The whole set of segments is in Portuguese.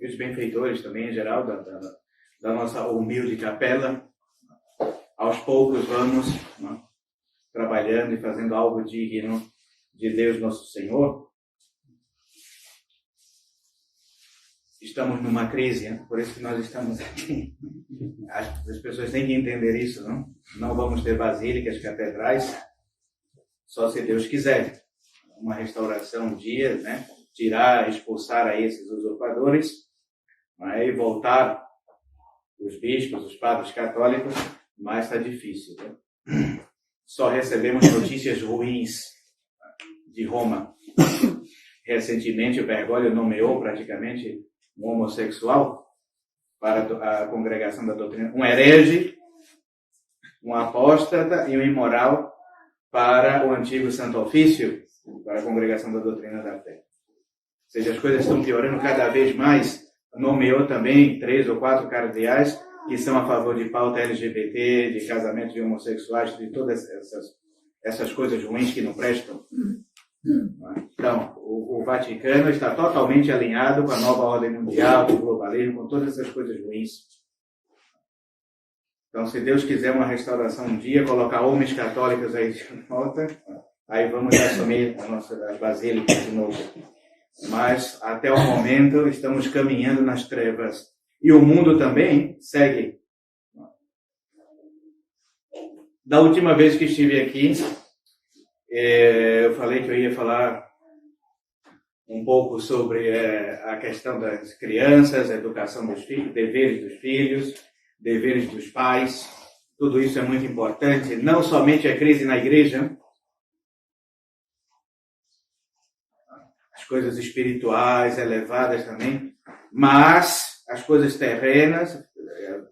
e os benfeitores também, em geral, da nossa humilde capela. Aos poucos vamos, né, trabalhando e fazendo algo digno de Deus nosso Senhor. Estamos numa crise, né? Por isso que nós estamos aqui. As pessoas têm que entender isso, não? Não vamos ter basílicas, catedrais, só se Deus quiser. Uma restauração um dia, né? Tirar, expulsar aí esses usurpadores, aí voltar os bispos, os padres católicos, mas está difícil, né? Só recebemos notícias ruins de Roma. Recentemente o Bergoglio nomeou praticamente um homossexual para a congregação da doutrina, um herege, um apóstata e um imoral para o antigo Santo Ofício, para a congregação da doutrina da fé. Ou seja, as coisas estão piorando cada vez mais. Nomeou também 3 ou 4 cardeais que são a favor de pauta LGBT, de casamento de homossexuais, de todas essas coisas ruins que não prestam. Então, o Vaticano está totalmente alinhado com a nova ordem mundial, com o globalismo, com todas essas coisas ruins. Então, se Deus quiser uma restauração um dia, colocar homens católicos aí de volta, aí vamos assumir as basílicas de novo. Mas, até o momento, estamos caminhando nas trevas. E o mundo também segue. Da última vez que estive aqui, eu falei que eu ia falar um pouco sobre a questão das crianças, a educação dos filhos, deveres dos pais. Tudo isso é muito importante. Não somente a crise na igreja, as coisas espirituais, elevadas também, mas as coisas terrenas,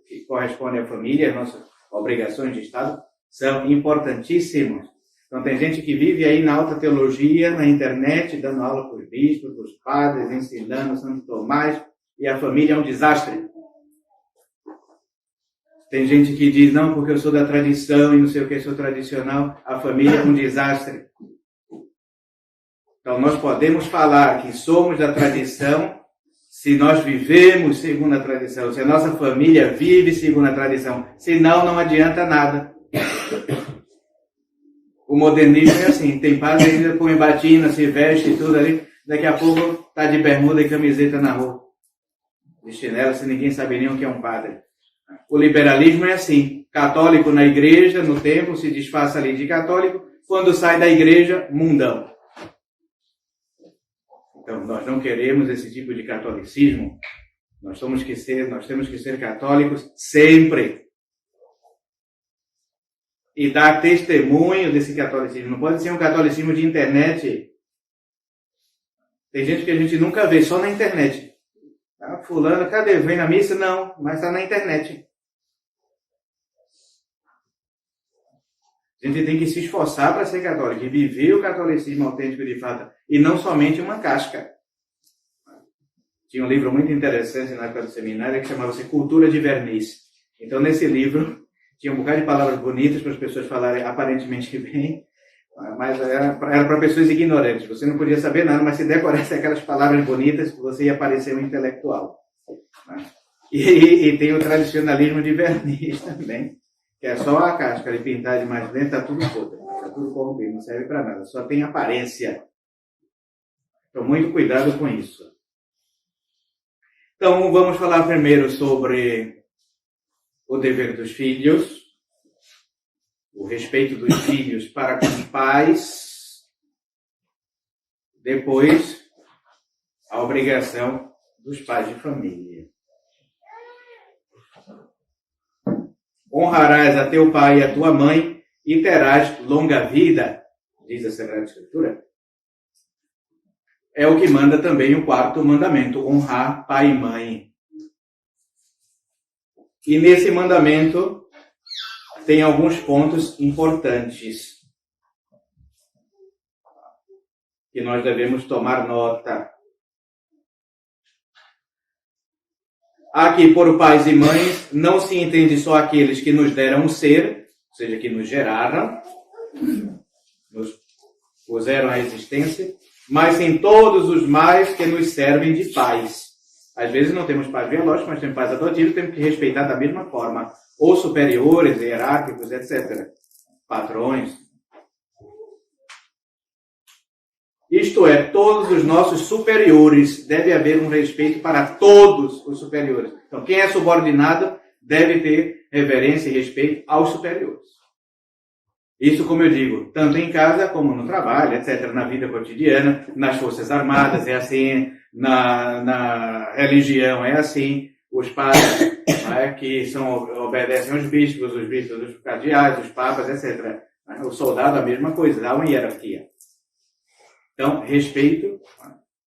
que correspondem à família, as nossas obrigações de Estado, são importantíssimas. Então, tem gente que vive aí na alta teologia, na internet, dando aula para os bispos, para os padres, ensinando Santo Tomás, e a família é um desastre. Tem gente que diz, não, porque eu sou da tradição e não sei o que, sou tradicional, a família é um desastre. Então, nós podemos falar que somos da tradição se nós vivemos segundo a tradição, se a nossa família vive segundo a tradição. Senão, não adianta nada. O modernismo é assim, tem padre que ainda põe batina, se veste e tudo ali, daqui a pouco está de bermuda e camiseta na rua. De chinelo, se ninguém sabe nem o que é um padre. O liberalismo é assim, católico na igreja, no templo, se disfarça ali de católico, quando sai da igreja, mundão. Então, nós não queremos esse tipo de catolicismo. Nós temos que ser católicos sempre. E dar testemunho desse catolicismo. Não pode ser um catolicismo de internet. Tem gente que a gente nunca vê, só na internet. Ah, fulano, cadê? Vem na missa? Não, mas está na internet. A gente tem que se esforçar para ser católico e viver o catolicismo autêntico de fato. E não somente uma casca. Tinha um livro muito interessante na época do seminário que chamava-se Cultura de Verniz. Então, nesse livro, tinha um bocado de palavras bonitas para as pessoas falarem aparentemente bem, mas era para pessoas ignorantes. Você não podia saber nada, mas se decorasse aquelas palavras bonitas, você ia parecer um intelectual. E tem o tradicionalismo de Verniz também, que é só a casca e pintar de mais dentro, está tudo podre, está tudo corrompido, não serve para nada, só tem aparência. Então, muito cuidado com isso. Então, vamos falar primeiro sobre o dever dos filhos, o respeito dos filhos para com os pais, depois a obrigação dos pais de família. Honrarás a teu pai e a tua mãe e terás longa vida, diz a Sagrada Escritura. É o que manda também o 4º mandamento, honrar pai e mãe. E nesse mandamento tem alguns pontos importantes que nós devemos tomar nota. Aqui, por pais e mães, não se entende só aqueles que nos deram o ser, ou seja, que nos geraram, nos puseram a existência, mas em todos os mais que nos servem de pais. Às vezes não temos pais biológicos, mas temos pais adotivos, temos que respeitar da mesma forma. Ou superiores, hierárquicos, etc. Patrões. Isto é, todos os nossos superiores, deve haver um respeito para todos os superiores. Então, quem é subordinado deve ter reverência e respeito aos superiores. Isso, como eu digo, tanto em casa como no trabalho, etc., na vida cotidiana, nas Forças Armadas é assim, na religião é assim, os padres que obedecem aos bispos os cardeais, os papas, etc. O soldado, a mesma coisa, há uma hierarquia. Então, respeito,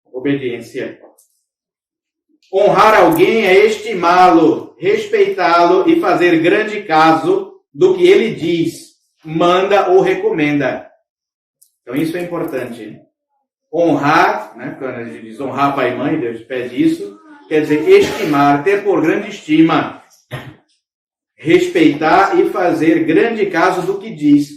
obediência. Honrar alguém é estimá-lo, respeitá-lo e fazer grande caso do que ele diz, manda ou recomenda. Então, isso é importante. Honrar, né, quando a gente diz honrar pai e mãe, Deus pede isso, quer dizer estimar, ter por grande estima, respeitar e fazer grande caso do que diz.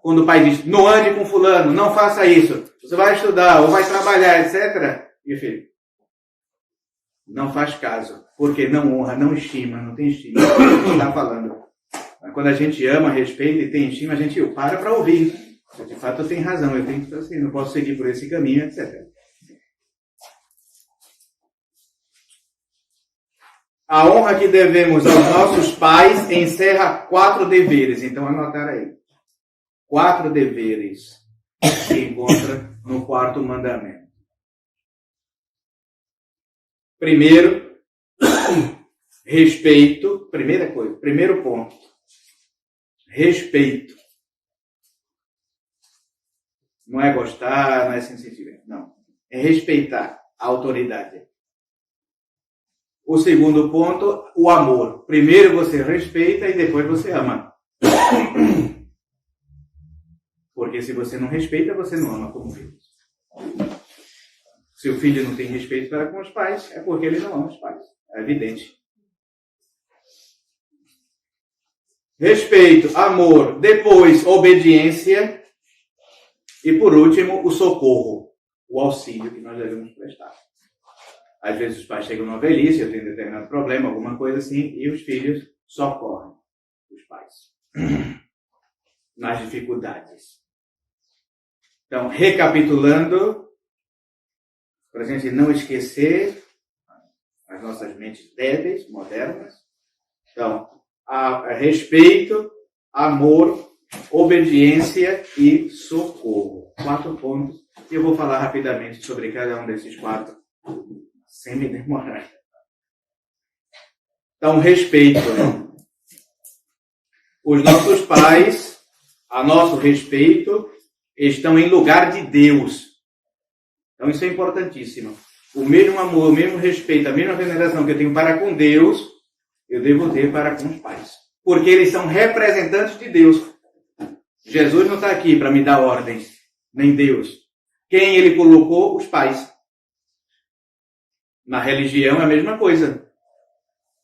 Quando o pai diz, não ande com fulano, não faça isso, você vai estudar ou vai trabalhar, etc. E o filho, não faz caso, porque não honra, não estima, não tem estima. Não está falando. Quando a gente ama, respeita e tem estima, a gente para ouvir. De fato, eu tenho razão, eu tenho que assim, não posso seguir por esse caminho, etc. A honra que devemos aos nossos pais encerra 4 deveres. Então, anotar aí. 4 deveres se encontra no 4º mandamento. Primeiro, respeito. Primeira coisa, primeiro ponto. Respeito. Não é gostar, não é sensitiva. Não. É respeitar a autoridade. O segundo ponto, o amor. Primeiro você respeita e depois você ama. Porque se você não respeita, você não ama como filhos. Se o filho não tem respeito para com os pais, é porque ele não ama os pais. É evidente. Respeito, amor, depois obediência e por último o socorro, o auxílio que nós devemos prestar. Às vezes os pais chegam numa velhice, eu tenho determinado problema, alguma coisa assim, e os filhos socorrem os pais nas dificuldades. Então, recapitulando, para a gente não esquecer as nossas mentes débeis, modernas. Então, respeito, amor, obediência e socorro. 4 pontos. E eu vou falar rapidamente sobre cada um desses 4, sem me demorar. Então, respeito. Os nossos pais, a nosso respeito, estão em lugar de Deus. Então, isso é importantíssimo. O mesmo amor, o mesmo respeito, a mesma veneração que eu tenho para com Deus, eu devo ter para com os pais. Porque eles são representantes de Deus. Jesus não está aqui para me dar ordens, nem Deus. Quem ele colocou? Os pais. Na religião é a mesma coisa.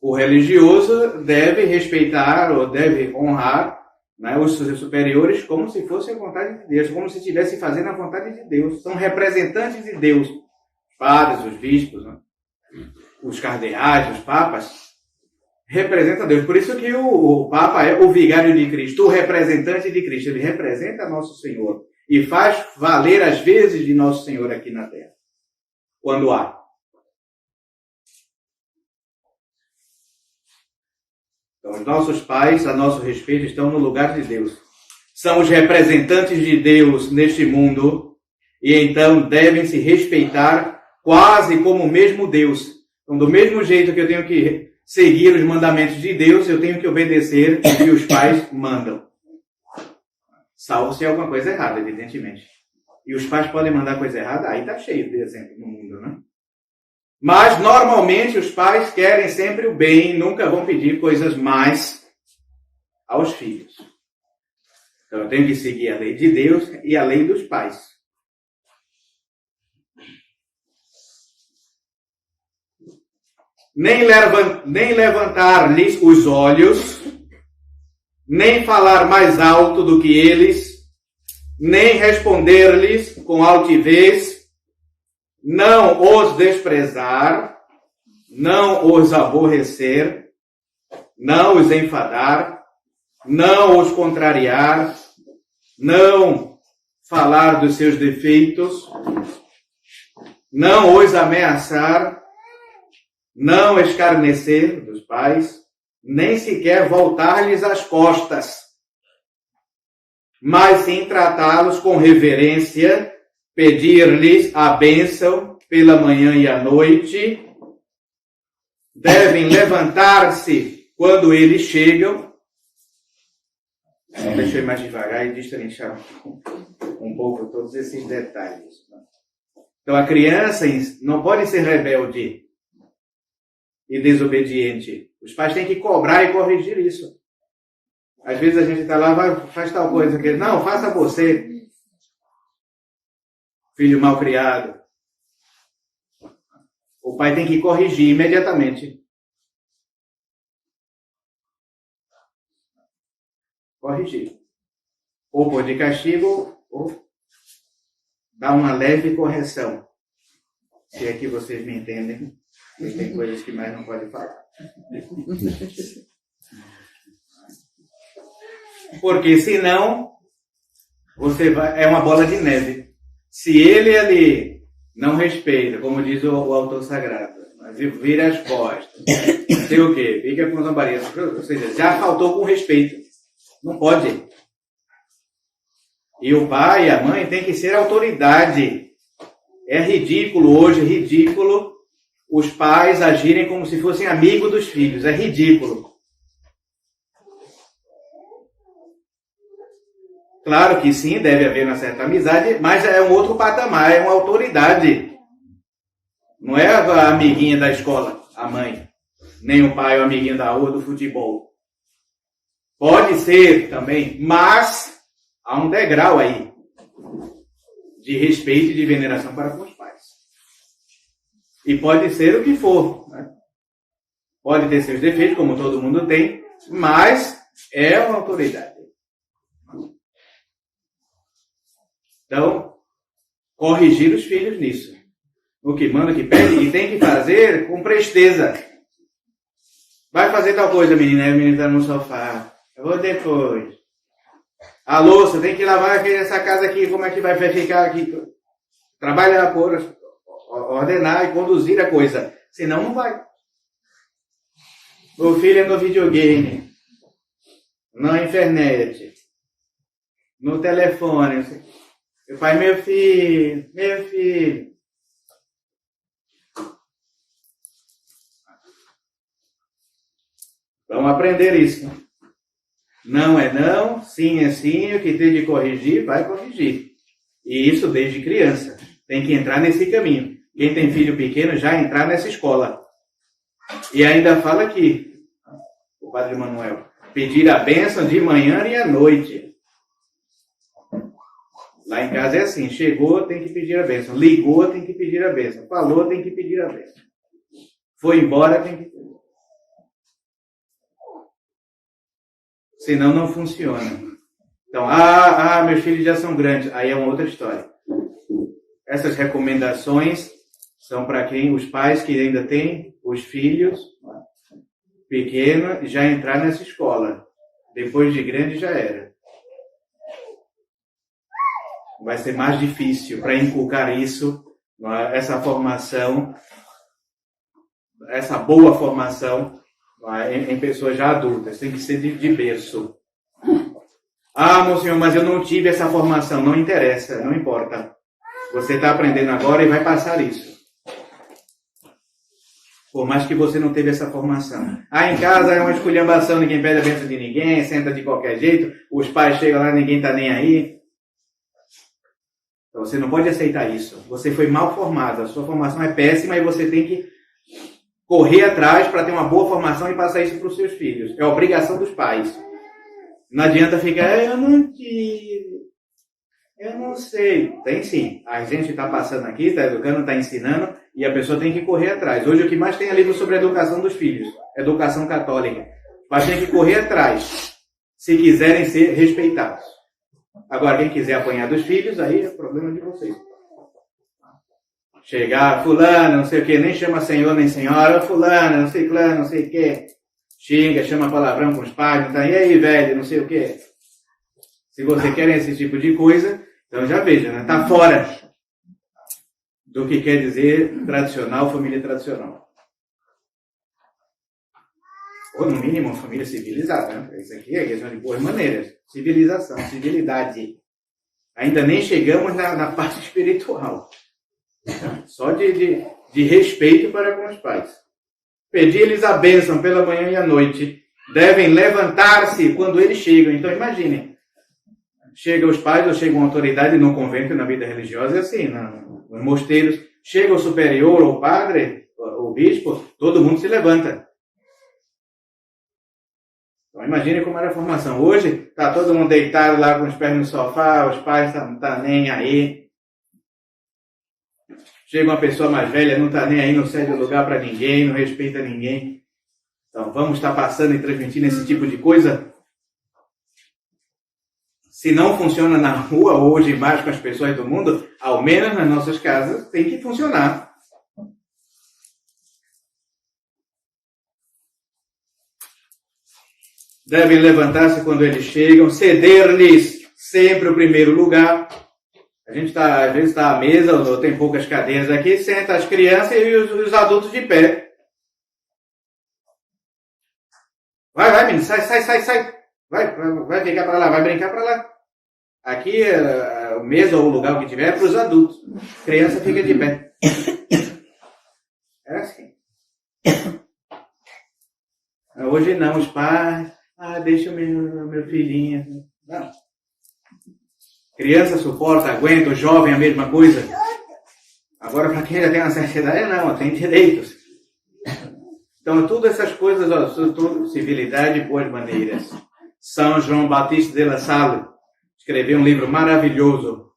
O religioso deve respeitar ou deve honrar, né, os seus superiores como se fosse a vontade de Deus, como se estivesse fazendo a vontade de Deus. São representantes de Deus. Os padres, os bispos, né, os cardeais, os papas, representam Deus. Por isso que o Papa é o vigário de Cristo, o representante de Cristo. Ele representa Nosso Senhor e faz valer as vezes de Nosso Senhor aqui na Terra, quando há. Então, os nossos pais, a nosso respeito, estão no lugar de Deus. São os representantes de Deus neste mundo e então devem se respeitar quase como o mesmo Deus. Então, do mesmo jeito que eu tenho que seguir os mandamentos de Deus, eu tenho que obedecer o que os pais mandam. Salvo se é alguma coisa errada, evidentemente. E os pais podem mandar coisa errada, aí está cheio de exemplo no mundo, né? Mas, normalmente, os pais querem sempre o bem, nunca vão pedir coisas mais aos filhos. Então, eu tenho que seguir a lei de Deus e a lei dos pais. Nem levantar-lhes os olhos, nem falar mais alto do que eles, nem responder-lhes com altivez, não os desprezar, não os aborrecer, não os enfadar, não os contrariar, não falar dos seus defeitos, não os ameaçar, não escarnecer dos pais, nem sequer voltar-lhes as costas, mas sim tratá-los com reverência, pedir-lhes a bênção pela manhã e à noite, devem levantar-se quando eles chegam. Deixa eu ir mais devagar e destrinchar um pouco todos esses detalhes. Então, a criança não pode ser rebelde e desobediente. Os pais têm que cobrar e corrigir isso. Às vezes a gente está lá, faz tal coisa, que não, faça você. Filho mal criado. O pai tem que corrigir imediatamente. Corrigir. Ou pôr de castigo, ou dar uma leve correção. Se é que vocês me entendem. Tem coisas que mais não pode falar. Porque senão, é uma bola de neve. Se ele ali não respeita, como diz o autor sagrado, vira as costas, não sei o quê, fica com zombaria, ou seja, já faltou com respeito. Não pode. E o pai e a mãe têm que ser autoridade. É ridículo hoje, ridículo, os pais agirem como se fossem amigos dos filhos. É ridículo. Claro que sim, deve haver uma certa amizade, mas é um outro patamar, é uma autoridade. Não é a amiguinha da escola, a mãe, nem o pai, o amiguinho da rua do futebol. Pode ser também, mas há um degrau aí de respeito e de veneração para com os pais. E pode ser o que for. Né? Pode ter seus defeitos, como todo mundo tem, mas é uma autoridade. Então, corrigir os filhos nisso. O que manda, o que pede, e tem que fazer com presteza. Vai fazer tal coisa, menina, a menina está no sofá. Eu vou depois. A louça, tem que lavar essa casa aqui, como é que vai ficar aqui? Trabalhar, ordenar e conduzir a coisa. Senão não vai. O filho é no videogame, na internet, no telefone. Eu pai, meu filho. Vamos aprender isso. Não é não, sim é sim, o que tem de corrigir, vai corrigir. E isso desde criança. Tem que entrar nesse caminho. Quem tem filho pequeno já entrar nessa escola. E ainda fala aqui, o Padre Manuel, pedir a bênção de manhã e à noite. Lá em casa é assim, chegou, tem que pedir a bênção. Ligou, tem que pedir a bênção. Falou, tem que pedir a bênção. Foi embora, tem que pedir. Senão não funciona. Então, meus filhos já são grandes. Aí é uma outra história. Essas recomendações são para quem, os pais que ainda têm os filhos pequenos, já entrar nessa escola. Depois de grande já era. Vai ser mais difícil para inculcar isso, essa formação, essa boa formação em pessoas já adultas. Tem que ser de berço. Meu senhor, mas eu não tive essa formação. Não interessa, não importa. Você está aprendendo agora e vai passar isso. Por mais que você não teve essa formação. Em casa é uma esculhambação, ninguém pede a bênção de ninguém, senta de qualquer jeito, os pais chegam lá, ninguém está nem aí. Então você não pode aceitar isso. Você foi mal formado, a sua formação é péssima e você tem que correr atrás para ter uma boa formação e passar isso para os seus filhos. É obrigação dos pais. Não adianta ficar, eu não tive, eu não sei. Tem sim. A gente está passando aqui, está educando, está ensinando e a pessoa tem que correr atrás. Hoje o que mais tem é livro sobre a educação dos filhos. Educação católica. Mas tem que correr atrás se quiserem ser respeitados. Agora, quem quiser apanhar dos filhos, aí é problema de vocês. chegar, fulano, não sei o que, nem chama senhor nem senhora, fulano, não sei clano, não sei o que, xinga, chama palavrão com os pais, tá, e aí, velho, não sei o que. Se você quer esse tipo de coisa, então já veja, né? Tá fora do que quer dizer tradicional, família tradicional. Ou, no mínimo, uma família civilizada. Né? Isso aqui é questão de boas maneiras. Civilização, civilidade. Ainda nem chegamos na parte espiritual. Só de respeito para com os pais. Pedir-lhes a bênção pela manhã e à noite. Devem levantar-se quando eles chegam. Então, imaginem. Chegam os pais ou chega uma autoridade no convento, na vida religiosa, é assim, nos mosteiros. Chega o superior, ou o padre, o bispo, todo mundo se levanta. Então, imagine como era a formação. Hoje, está todo mundo deitado lá com os pés no sofá, os pais não estão nem aí. Chega uma pessoa mais velha, não está nem aí, não cede lugar para ninguém, não respeita ninguém. Então, vamos estar passando e transmitindo esse tipo de coisa? Se não funciona na rua hoje mais com as pessoas do mundo, ao menos nas nossas casas tem que funcionar. Devem levantar-se quando eles chegam, ceder-lhes sempre o primeiro lugar. A gente às vezes está à mesa, ou tem poucas cadeiras aqui, senta as crianças e os adultos de pé. Vai, menino, sai. Vai ficar para lá, vai brincar para lá. Aqui, a mesa ou o lugar que tiver é para os adultos. Criança fica de pé. É assim. Hoje não, os pais... deixa o meu filhinho. Não. Criança suporta, aguenta, o jovem a mesma coisa. Agora, para quem já tem uma certa idade, não, tem direitos. Então, todas essas coisas, tudo civilidade e boas maneiras. São João Batista de La Salle escreveu um livro maravilhoso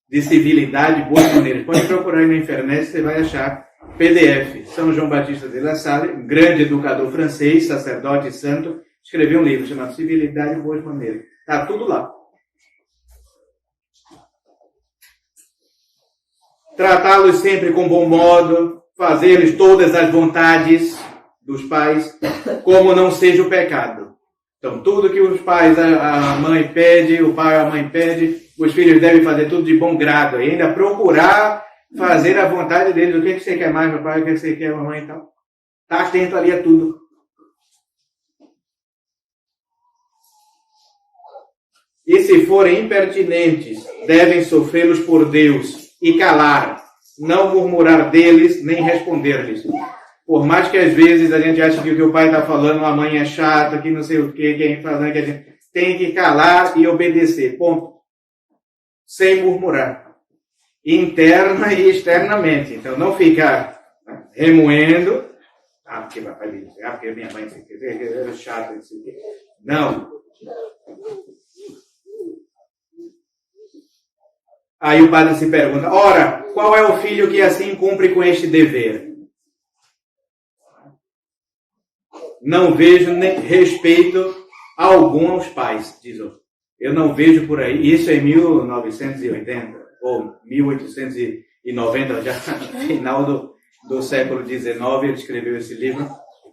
de civilidade e boas maneiras. Pode procurar aí na internet, você vai achar PDF. São João Batista de La Salle, um grande educador francês, sacerdote santo, escreveu um livro chamado Civilidade e Boas Maneiras. Está tudo lá. Tratá-los sempre com bom modo, fazer-lhes todas as vontades dos pais, como não seja o pecado. Então, tudo que os pais, a mãe pede, o pai, a mãe pede, os filhos devem fazer tudo de bom grado. E ainda procurar fazer a vontade deles. O que você quer mais, meu pai? O que você quer, mamãe? Então, está atento ali a tudo. E se forem impertinentes, devem sofrê-los por Deus e calar, não murmurar deles, nem responder-lhes. Por mais que às vezes a gente ache que o que o pai está falando, a mãe é chata, que não sei o quê, quem falando que a gente tem que calar e obedecer. Ponto. Sem murmurar. Interna e externamente. Então não ficar remoendo. Porque papai me disse, porque minha mãe é chata, não sei o quê. Não. Aí o padre se pergunta, ora, qual é o filho que assim cumpre com este dever? Não vejo nem respeito algum aos pais, diz o. Eu não vejo por aí, isso é 1980, ou 1890, já no final do século XIX, ele escreveu esse livro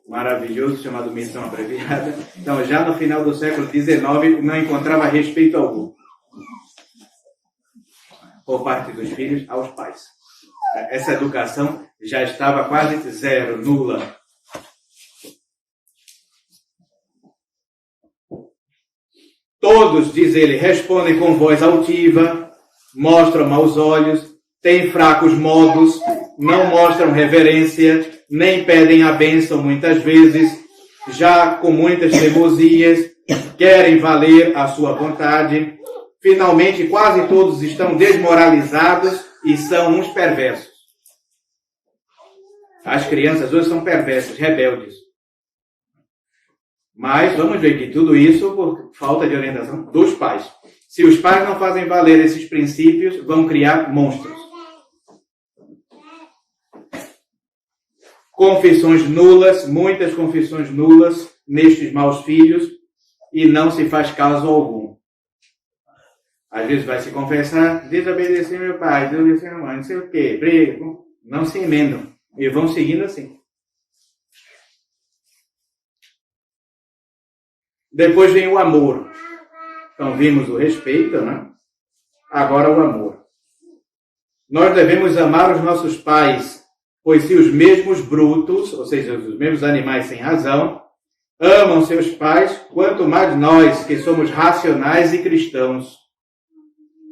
maravilhoso, chamado Missão Abreviada. Então, já no final do século XIX, não encontrava respeito algum por parte dos filhos aos pais. Essa educação já estava quase zero, nula. Todos, diz ele, respondem com voz altiva, mostram maus olhos, têm fracos modos, não mostram reverência, nem pedem a bênção muitas vezes, já com muitas teimosias, querem valer a sua vontade. Finalmente, quase todos estão desmoralizados e são uns perversos. As crianças hoje são perversas, rebeldes. Mas vamos ver que tudo isso por falta de orientação dos pais. Se os pais não fazem valer esses princípios, vão criar monstros. Confissões nulas, muitas confissões nulas nestes maus filhos, e não se faz caso algum. Às vezes vai se confessar, desobedeci meu pai, desobedeci minha mãe, não sei o quê, briga. Não se emendam. E vão seguindo assim. Depois vem o amor. Então vimos o respeito, né? Agora o amor. Nós devemos amar os nossos pais, pois se os mesmos brutos, ou seja, os mesmos animais sem razão, amam seus pais, quanto mais nós, que somos racionais e cristãos.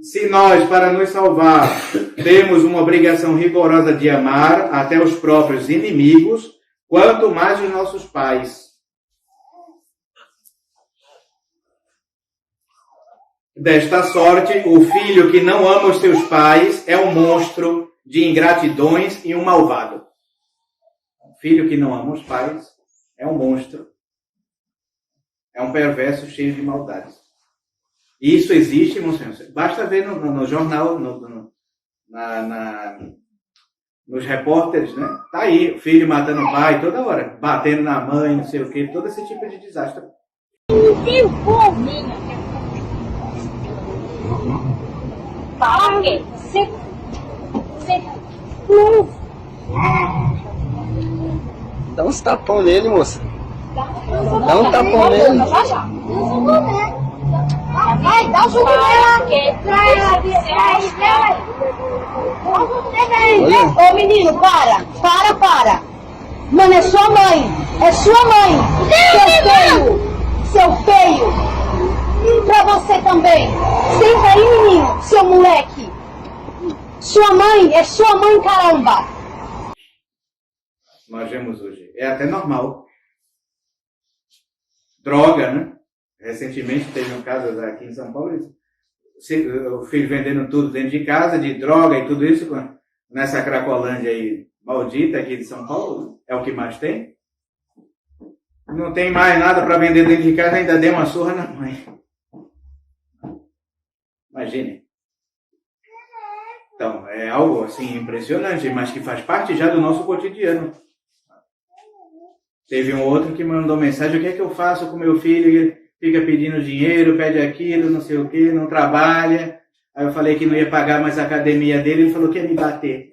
Se nós, para nos salvar, temos uma obrigação rigorosa de amar até os próprios inimigos, quanto mais os nossos pais. Desta sorte, o filho que não ama os seus pais é um monstro de ingratidões e um malvado. O filho que não ama os pais é um monstro. É um perverso cheio de maldades. E isso existe, irmãos. Basta ver no jornal, nos repórteres, né? Tá aí, o filho matando o pai toda hora, batendo na mãe, não sei o quê, todo esse tipo de desastre. Fala o quê? Dá uns tapão nele, moça. Dá um tapão nele. Vai, dá o jogo nela. Ô menino, para. Mano, é sua mãe. É sua mãe. Seu feio. Pra você também. Senta aí, menino, seu moleque. Sua mãe é sua mãe, caramba. Nós vemos hoje. É até normal. Droga, né? Recentemente teve um caso aqui em São Paulo. O filho vendendo tudo dentro de casa, de droga e tudo isso. Nessa Cracolândia aí, maldita aqui de São Paulo. É o que mais tem. Não tem mais nada para vender dentro de casa, ainda deu uma surra na mãe. Imagine. Então, é algo assim impressionante, mas que faz parte já do nosso cotidiano. Teve um outro que mandou mensagem: o que é que eu faço com meu filho? Ele fica pedindo dinheiro, pede aquilo, não sei o que, não trabalha. Aí eu falei que não ia pagar mais a academia dele, ele falou que ia me bater.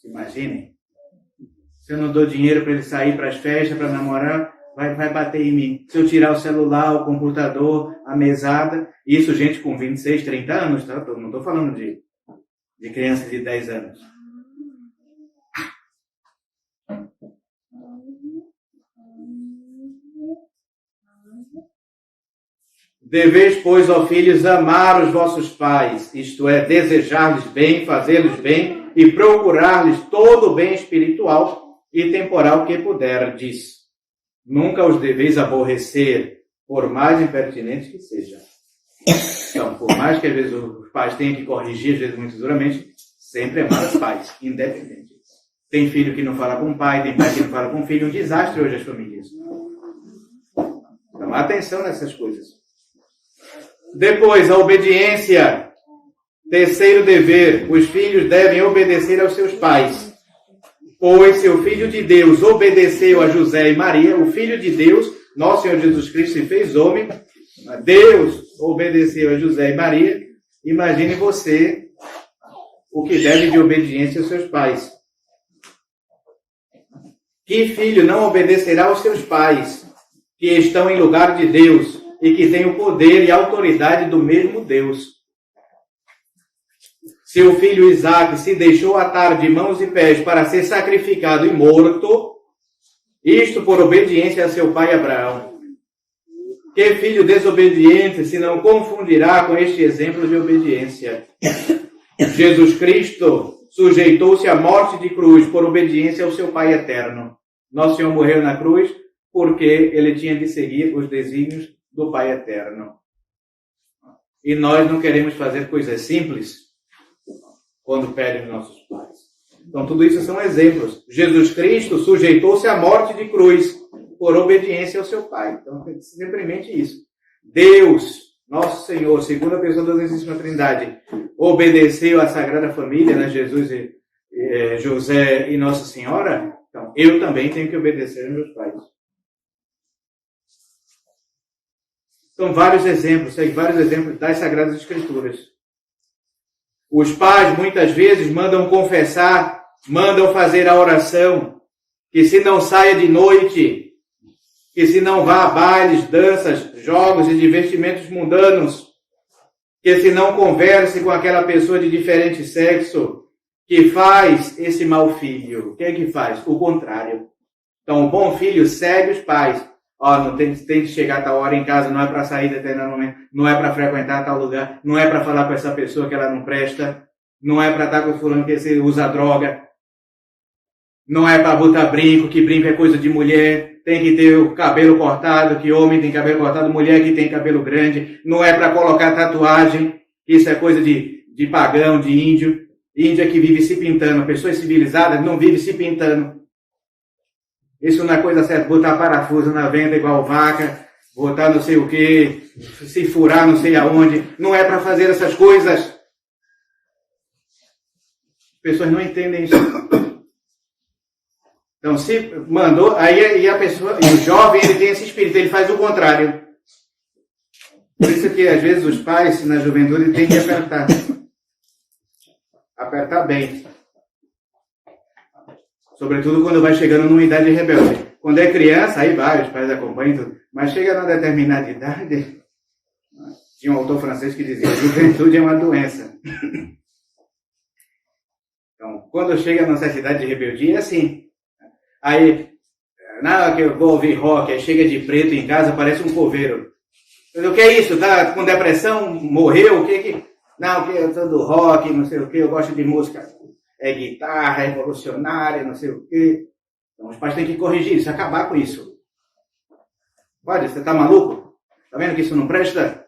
Imagine. Se eu não dou dinheiro para ele sair para as festas, para namorar, vai bater em mim. Se eu tirar o celular, o computador, a mesada, isso gente com 26, 30 anos, tá? Não estou falando de crianças de 10 anos. Deveis, pois, ó filhos, amar os vossos pais, isto é, desejar-lhes bem, fazê-los bem e procurar-lhes todo o bem espiritual e temporal que puderdes. Nunca os deveis aborrecer, por mais impertinentes que sejam. Então, por mais que às vezes os pais tenham que corrigir, às vezes muito duramente, sempre amar os pais, independente. Tem filho que não fala com o pai, tem pai que não fala com o filho, um desastre hoje as famílias. Então, atenção nessas coisas. Depois, a obediência. Terceiro dever, os filhos devem obedecer aos seus pais. Pois se o Filho de Deus obedeceu a José e Maria, o Filho de Deus, nosso Senhor Jesus Cristo, se fez homem, Deus obedeceu a José e Maria, imagine você o que deve de obediência aos seus pais. Que filho não obedecerá aos seus pais, que estão em lugar de Deus e que têm o poder e a autoridade do mesmo Deus? Seu filho Isaque se deixou atar de mãos e pés para ser sacrificado e morto, isto por obediência a seu pai Abraão. Que filho desobediente se não confundirá com este exemplo de obediência? Jesus Cristo sujeitou-se à morte de cruz por obediência ao seu Pai eterno. Nosso Senhor morreu na cruz porque ele tinha de seguir os desígnios do Pai eterno. E nós não queremos fazer coisas simples quando pedem os nossos pais. Então, tudo isso são exemplos. Jesus Cristo sujeitou-se à morte de cruz por obediência ao seu Pai. Então, simplesmente isso. Deus, nosso Senhor, segunda pessoa da Santíssima Trindade, obedeceu à Sagrada Família, né? Jesus, José e Nossa Senhora. Então, eu também tenho que obedecer aos meus pais. São vários exemplos das Sagradas Escrituras. Os pais, muitas vezes, mandam confessar, mandam fazer a oração, que se não saia de noite, que se não vá a bailes, danças, jogos e divertimentos mundanos, que se não converse com aquela pessoa de diferente sexo, que faz esse mau filho. O que é que faz? O contrário. Então, o bom filho segue os pais. Não tem que chegar a tal hora em casa, não é para sair determinado momento, não é para frequentar tal lugar, não é para falar com essa pessoa que ela não presta, não é para estar com o fulano que você usa droga, não é para botar brinco, que brinco é coisa de mulher, tem que ter o cabelo cortado, que homem tem cabelo cortado, mulher que tem cabelo grande, não é para colocar tatuagem, isso é coisa de pagão, de índio, índia que vive se pintando, pessoas civilizadas não vivem se pintando. Isso não é coisa certa, botar parafuso na venda igual vaca, botar não sei o que, se furar não sei aonde, não é para fazer essas coisas. As pessoas não entendem isso. Então, se mandou, aí a pessoa, e o jovem, ele tem esse espírito, ele faz o contrário. Por isso que, às vezes, os pais, na juventude, têm que apertar. Apertar bem. Sobretudo quando vai chegando numa idade rebelde. Quando é criança, aí vai, os pais acompanham tudo. Mas chega numa determinada idade, tinha um autor francês que dizia, juventude é uma doença. Então, quando chega nessa idade de rebeldia, é assim. Aí, na hora que eu vou ouvir rock, aí chega de preto em casa, parece um coveiro. O que é isso? Tá com depressão? Morreu? O que? Não, que eu sou do rock, não sei o que, eu gosto de música. É guitarra, é revolucionária, não sei o quê. Então, os pais têm que corrigir isso, acabar com isso. Pode, você tá maluco? Tá vendo que isso não presta?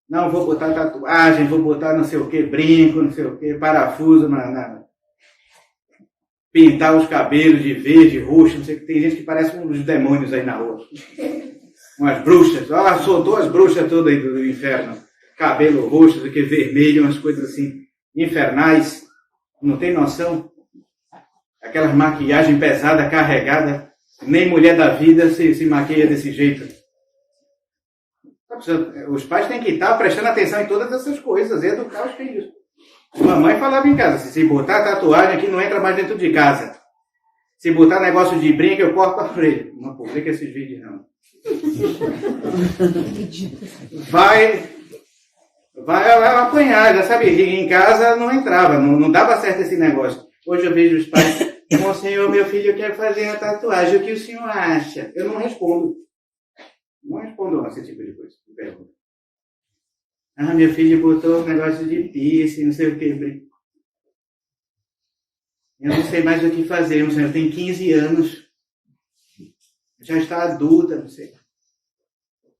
Não, vou botar tatuagem, vou botar não sei o quê, brinco, não sei o quê, parafuso pintar os cabelos de verde, roxo, não sei o que. Tem gente que parece uns demônios aí na rua. Umas bruxas. Soltou as bruxas todas aí do inferno. Cabelo roxo, do que vermelho, umas coisas assim. Infernais, não tem noção, aquelas maquiagem pesada, carregada, nem mulher da vida se maquia desse jeito. Os pais têm que estar prestando atenção em todas essas coisas e educar os filhos. Mamãe falava em casa, se botar tatuagem aqui não entra mais dentro de casa. Se botar negócio de brinco, eu corto a orelha. Não publica esses vídeos não. Vai apanhar, já sabia, em casa não entrava, não dava certo esse negócio. Hoje eu vejo os pais, bom senhor, meu filho quer fazer a tatuagem, o que o senhor acha? Eu não respondo. Não respondo esse tipo de coisa. Pergunta. Meu filho botou um negócio de piercing, não sei o que. Eu não sei mais o que fazer, meu senhor tem 15 anos. Já está adulta, não sei.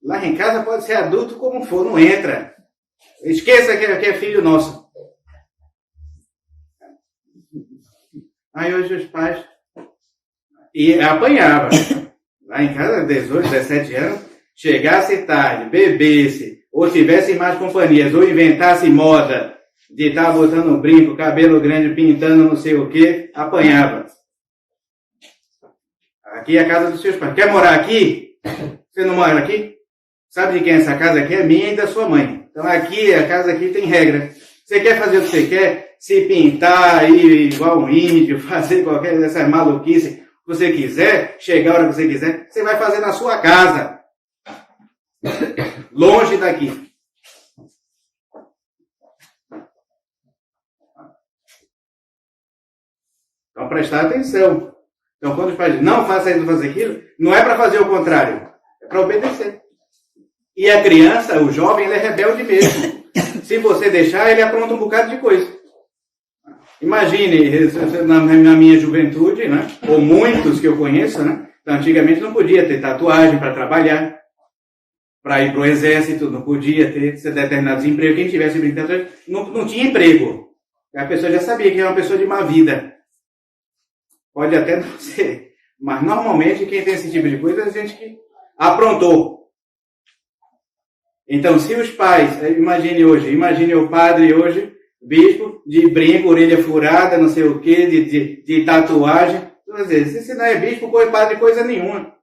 Lá em casa pode ser adulto como for, não entra. Esqueça que é filho nosso. Aí hoje os pais... E apanhava. Lá em casa, 18, 17 anos, chegasse tarde, bebesse, ou tivesse mais companhias, ou inventasse moda de estar botando brinco, cabelo grande, pintando não sei o que, apanhava. Aqui é a casa dos seus pais. Quer morar aqui? Você não mora aqui? Sabe de quem é essa casa aqui? É minha e da sua mãe. Então aqui, a casa aqui tem regra. Você quer fazer o que você quer? Se pintar, ir igual um índio, fazer qualquer dessas maluquices que você quiser, chegar a hora que você quiser, você vai fazer na sua casa. Longe daqui. Então prestar atenção. Então quando os pais dizem, não faça isso, não faça aquilo, não é para fazer o contrário, é para obedecer. E a criança, o jovem, ele é rebelde mesmo. Se você deixar, ele apronta um bocado de coisa. Imagine, na minha juventude, né? Ou muitos que eu conheço, né? Então, antigamente não podia ter tatuagem para trabalhar, para ir para o exército, não podia ter determinados empregos. Quem tivesse brincando, não tinha emprego. A pessoa já sabia que era uma pessoa de má vida. Pode até não ser. Mas normalmente quem tem esse tipo de coisa é gente que aprontou. Então, se os pais, imagine o padre hoje, bispo, de brinco, orelha furada, não sei o quê, de tatuagem. Quer dizer, se não é bispo, padre, coisa nenhuma.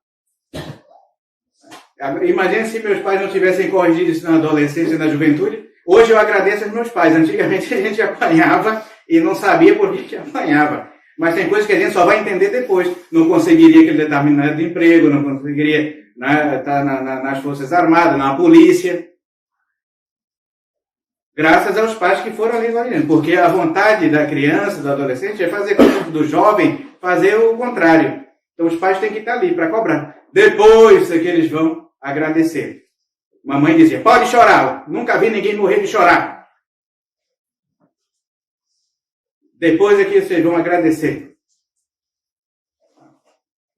Imagine se meus pais não tivessem corrigido isso na adolescência e na juventude, Hoje eu agradeço aos meus pais. Antigamente a gente apanhava e não sabia por que apanhava. Mas tem coisas que a gente só vai entender depois. Não conseguiria aquele determinado emprego, não conseguiria estar nas Forças Armadas, na polícia. Graças aos pais que foram ali valendo. Porque a vontade da criança, do adolescente, é fazer como do jovem, fazer o contrário. Então os pais têm que estar ali para cobrar. Depois é que eles vão agradecer. Mamãe dizia, pode chorar. Nunca vi ninguém morrer de chorar. Depois é que vocês vão agradecer.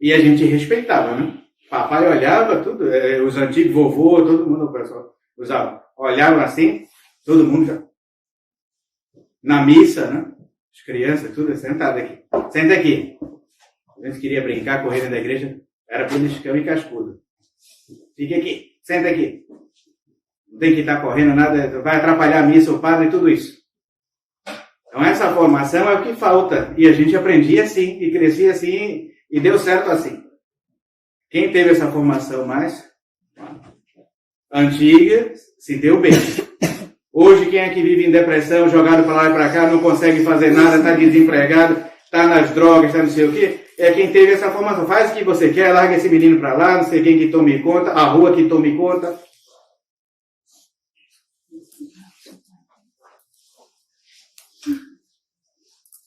E a gente respeitava, né? Papai olhava, tudo, os antigos vovô, todo mundo, o pessoal usava. Olhavam assim, todo mundo já. Na missa, né? As crianças, tudo sentado aqui. Senta aqui. A gente queria brincar, correr dentro da igreja, era beliscão e cascudo. Fica aqui, senta aqui. Não tem que estar correndo nada, vai atrapalhar a missa, o padre e tudo isso. Então essa formação é o que falta. E a gente aprendia assim, e crescia assim, e deu certo assim. Quem teve essa formação mais antiga, se deu bem. Hoje quem é que vive em depressão, jogado para lá e para cá, não consegue fazer nada, está desempregado, está nas drogas, está não sei o quê, é quem teve essa formação. Faz o que você quer, larga esse menino para lá, não sei quem que tome conta, a rua que tome conta.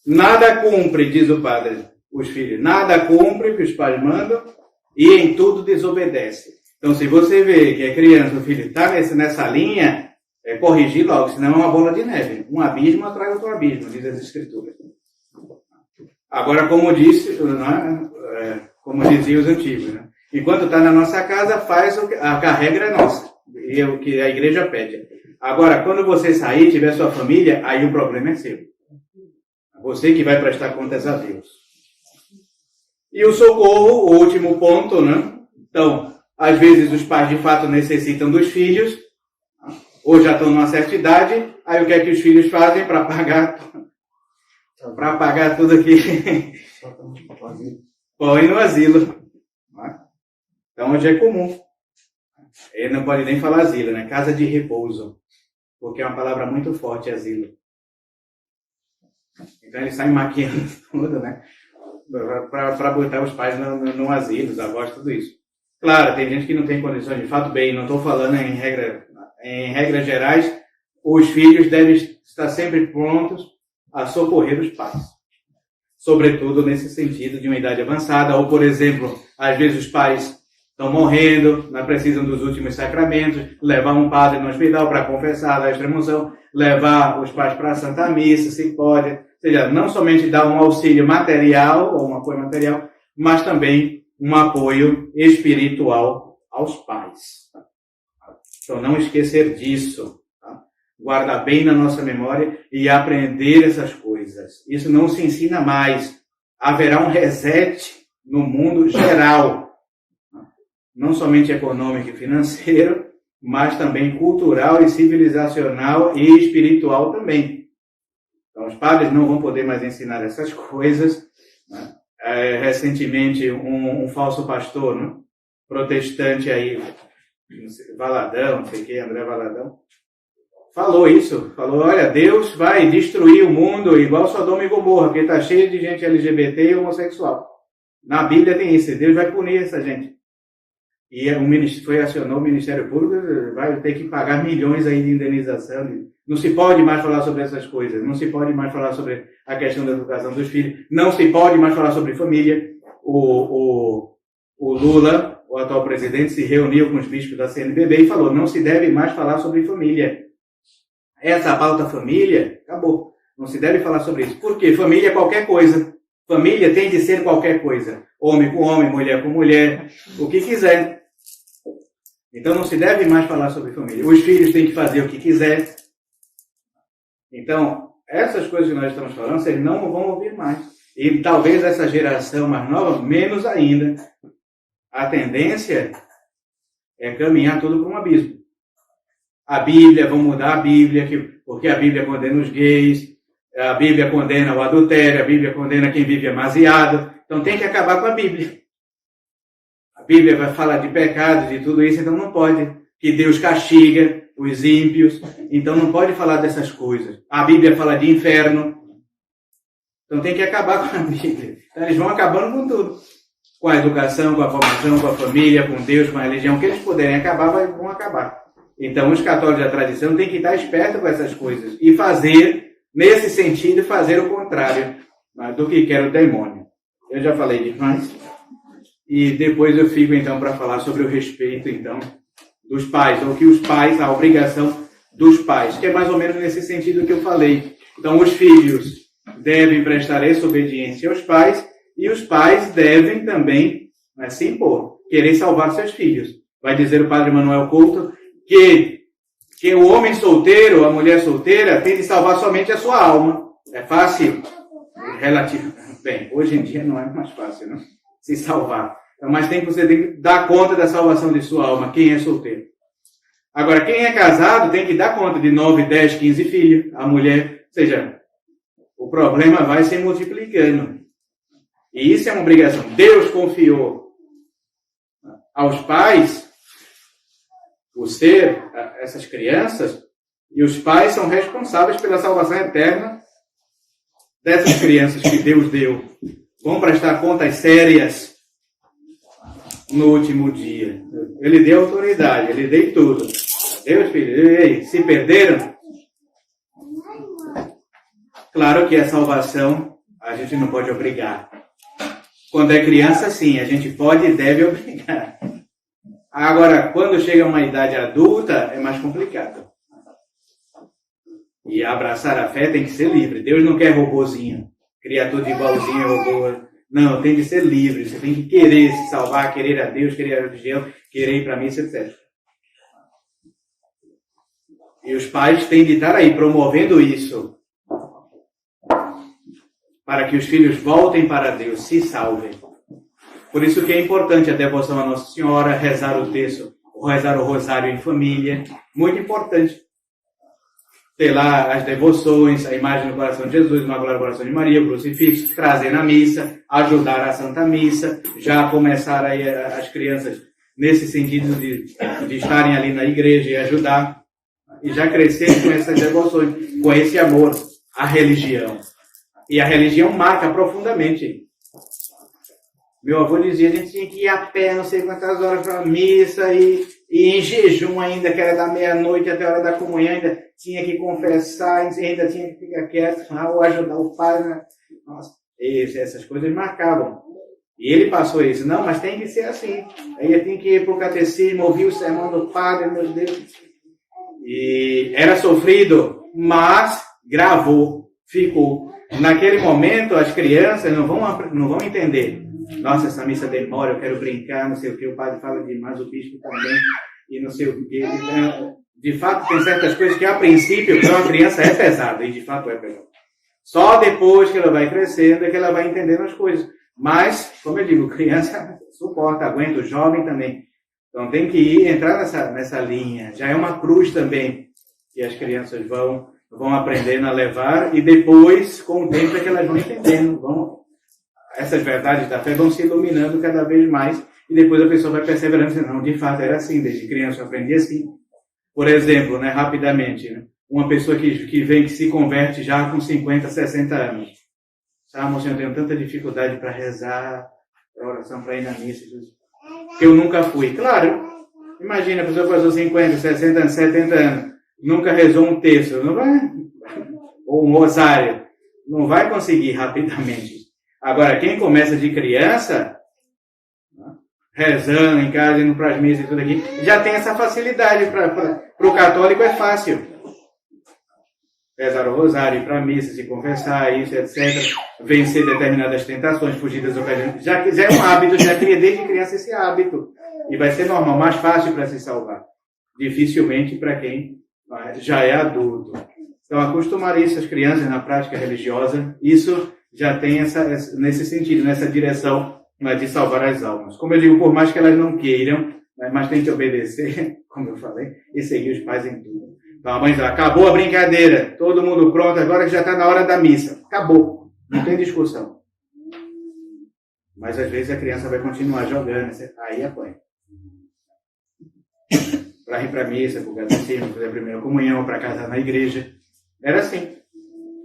Nada cumpre, diz o padre, os filhos. Nada cumpre o que os pais mandam e em tudo desobedece. Então, se você vê que a criança, o filho, está nessa linha, corrigir logo, senão é uma bola de neve. Um abismo atrai outro abismo, diz as Escrituras. Agora, como disse, como diziam os antigos, né? Enquanto está na nossa casa, faz a regra é nossa, e o que a igreja pede. Agora, quando você sair, tiver sua família, aí o problema é seu. Você que vai prestar contas a Deus. E o socorro, o último ponto, né? Então, às vezes os pais de fato necessitam dos filhos, ou já estão numa certa idade, aí o que é que os filhos fazem para pagar tudo aqui? Põe no asilo. Então hoje é comum. Ele não pode nem falar asilo, né? Casa de repouso. Porque é uma palavra muito forte, asilo. Então eles saem maquiando tudo, né? Para botar os pais no asilo, os avós, tudo isso. Claro, tem gente que não tem condições, de fato, bem, não estou falando em regras gerais, os filhos devem estar sempre prontos a socorrer os pais. Sobretudo nesse sentido de uma idade avançada, ou, por exemplo, às vezes os pais estão morrendo, não precisam dos últimos sacramentos, levar um padre no hospital para confessar, dar a extrema-unção, levar os pais para a Santa Missa, se pode. Ou seja, não somente dar um auxílio material, ou um apoio material, mas também um apoio espiritual aos pais. Então, não esquecer disso. Tá? Guardar bem na nossa memória e aprender essas coisas. Isso não se ensina mais. Haverá um reset no mundo geral. Não somente econômico e financeiro, mas também cultural e civilizacional e espiritual também. Então, os padres não vão poder mais ensinar essas coisas. Né? Recentemente, um falso pastor, né? Protestante aí, Valadão, não sei o que, André Valadão, falou isso. Falou, olha, Deus vai destruir o mundo igual Sodoma e Gomorra, porque está cheio de gente LGBT e homossexual. Na Bíblia tem isso, Deus vai punir essa gente. E acionou o Ministério Público, vai ter que pagar milhões aí de indenização. Não se pode mais falar sobre essas coisas, não se pode mais falar sobre a questão da educação dos filhos, não se pode mais falar sobre família. O Lula, o atual presidente, se reuniu com os bispos da CNBB e falou, não se deve mais falar sobre família. Essa pauta família, acabou. Não se deve falar sobre isso. Por quê? Família é qualquer coisa. Família tem de ser qualquer coisa. Homem com homem, mulher com mulher, o que quiser. Então não se deve mais falar sobre família. Os filhos têm que fazer o que quiser. Então, essas coisas que nós estamos falando, vocês não vão ouvir mais. E talvez essa geração mais nova, menos ainda. A tendência é caminhar tudo para um abismo. A Bíblia, vão mudar a Bíblia, porque a Bíblia condena os gays, a Bíblia condena o adultério, a Bíblia condena quem vive amasiado. Então tem que acabar com a Bíblia. A Bíblia vai falar de pecado, de tudo isso, então não pode. Que Deus castiga. os ímpios. Então não pode falar dessas coisas. A Bíblia fala de inferno. Então tem que acabar com a Bíblia. Então eles vão acabando com tudo. Com a educação, com a formação, com a família, com Deus, com a religião. O que eles puderem acabar, vão acabar. Então os católicos da tradição têm que estar espertos com essas coisas. E fazer, nesse sentido, fazer o contrário do que quer o demônio. Eu já falei demais. E depois eu fico, então, para falar sobre o respeito, então, dos pais. Ou que os pais, a obrigação dos pais. Que é mais ou menos nesse sentido que eu falei. Então os filhos devem prestar essa obediência aos pais. E os pais devem também se impor, querer salvar seus filhos. Vai dizer o padre Manuel Couto que o homem solteiro, a mulher solteira, tem de salvar somente a sua alma. É fácil? Relativo. Bem, hoje em dia não é mais fácil, não? Se salvar. Mas você tem que dar conta da salvação de sua alma, quem é solteiro. Agora, quem é casado tem que dar conta de 9, 10, 15 filhos. A mulher, ou seja, o problema vai se multiplicando. E isso é uma obrigação. Deus confiou aos pais o ser essas crianças, e os pais são responsáveis pela salvação eterna dessas crianças que Deus deu. Vão prestar contas sérias no último dia. Ele deu autoridade, ele deu tudo. Deus, filho, se perderam? Claro que a salvação a gente não pode obrigar. Quando é criança, sim, a gente pode e deve obrigar. Agora, quando chega a uma idade adulta, é mais complicado. E abraçar a fé tem que ser livre. Deus não quer robozinho, criatura igualzinho ao robô. Não, tem que ser livre. Você tem que querer se salvar, querer a Deus, querer a religião, querer ir para a missa, etc. E os pais têm de estar aí promovendo isso, para que os filhos voltem para Deus, se salvem. Por isso que é importante a devoção à Nossa Senhora, rezar o texto, rezar o rosário em família. Muito importante. Ter lá as devoções, a imagem do coração de Jesus, uma glória ao coração de Maria, o crucifixo, trazer na missa, ajudar a Santa Missa, já começar aí as crianças nesse sentido de estarem ali na igreja e ajudar, e já crescer com essas devoções, com esse amor à religião. E a religião marca profundamente. Meu avô dizia que a gente tinha que ir a pé, não sei quantas horas para a missa, e em jejum ainda, que era da meia-noite até a hora da comunhão, ainda tinha que confessar, ainda tinha que ficar quieto, ou ajudar o pai. Né? Nossa, essas coisas marcavam. E ele passou isso. Não, mas tem que ser assim. Aí tem que ir para o catecismo, ouvir o sermão do padre, meu Deus. E era sofrido, mas gravou, ficou. Naquele momento, as crianças não vão entender. Nossa, essa missa demora, eu quero brincar, não sei o que, o padre fala demais, o bispo também, e não sei o que. De fato, tem certas coisas que, a princípio, para uma criança é pesado, e de fato é pesado. Só depois que ela vai crescendo é que ela vai entendendo as coisas. Mas, como eu digo, criança suporta, aguenta, o jovem também. Então tem que entrar nessa linha. Já é uma cruz também, que as crianças vão aprendendo a levar, e depois, com o tempo, é que elas vão entendendo, essas verdades da fé vão se iluminando cada vez mais, e depois a pessoa vai perseverando, dizendo, não, de fato era assim, desde criança eu aprendi assim. Por exemplo, rapidamente, uma pessoa que se converte já com 50, 60 anos. Sabe, eu tenho tanta dificuldade para rezar, para oração, para ir na missa, que eu nunca fui. Claro, imagina, a pessoa passou 50, 60 anos, 70 anos, nunca rezou um terço, não vai, ou um rosário, não vai conseguir rapidamente. Agora, quem começa de criança, rezando em casa, indo para as missas e tudo aqui, já tem essa facilidade. Para o católico é fácil. Rezar o rosário, ir para a missa, se confessar, isso, etc. Vencer determinadas tentações, fugir das ocasiões. Já é um hábito, já cria desde criança esse hábito. E vai ser normal, mais fácil para se salvar. Dificilmente para quem já é adulto. Então, acostumar isso às crianças na prática religiosa, isso já tem nesse sentido, nessa direção de salvar as almas. Como eu digo, por mais que elas não queiram, mas tem que obedecer, como eu falei, e seguir os pais em tudo. Então a mãe fala, acabou a brincadeira, todo mundo pronto, agora que já está na hora da missa. Acabou, não tem discussão. Mas às vezes a criança vai continuar jogando, aí apanha. para ir para a missa, para o catecismo, fazer a primeira comunhão, para casar na igreja. Era assim.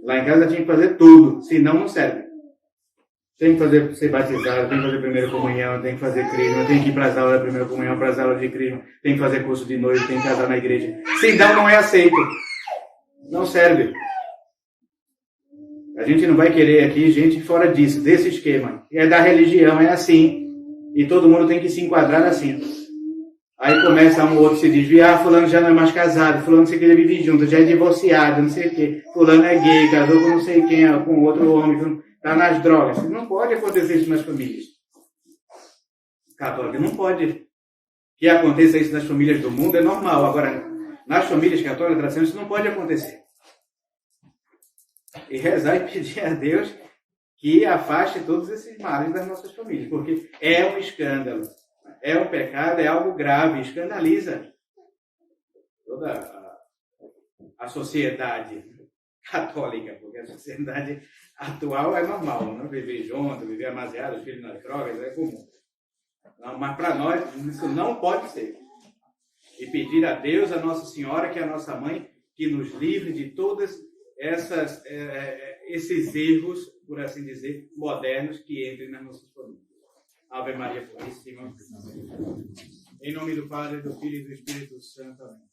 Lá em casa tinha que fazer tudo, senão não serve. Tem que ser batizado, tem que fazer a primeira comunhão, tem que fazer crisma, tem que ir para as aulas da primeira comunhão, para as aulas de crisma, tem que fazer curso de noivo, tem que casar na igreja. Senão não é aceito. Não serve. A gente não vai querer aqui gente fora disso, desse esquema. É da religião, é assim. E todo mundo tem que se enquadrar assim. Aí começa um outro se desviar, fulano já não é mais casado, fulano não sei o que, ele vive junto, já é divorciado, não sei o que, fulano é gay, casou com não sei quem, com outro homem, está nas drogas. Não pode acontecer isso nas famílias católicas, não pode. Que aconteça isso nas famílias do mundo é normal. Agora, nas famílias católicas tradicionais, isso não pode acontecer. E rezar e pedir a Deus que afaste todos esses males das nossas famílias, porque é um escândalo. É um pecado, é algo grave, escandaliza toda a sociedade católica, porque a sociedade atual é normal, não viver junto, viver amaziado, os filhos nas drogas, é comum. Não, mas para nós isso não pode ser. E pedir a Deus, a Nossa Senhora, que é a nossa mãe, que nos livre de todos esses erros, por assim dizer, modernos que entrem nas nossas famílias. Ave Maria Puríssima. Em nome do Padre, do Filho e do Espírito Santo. Amém.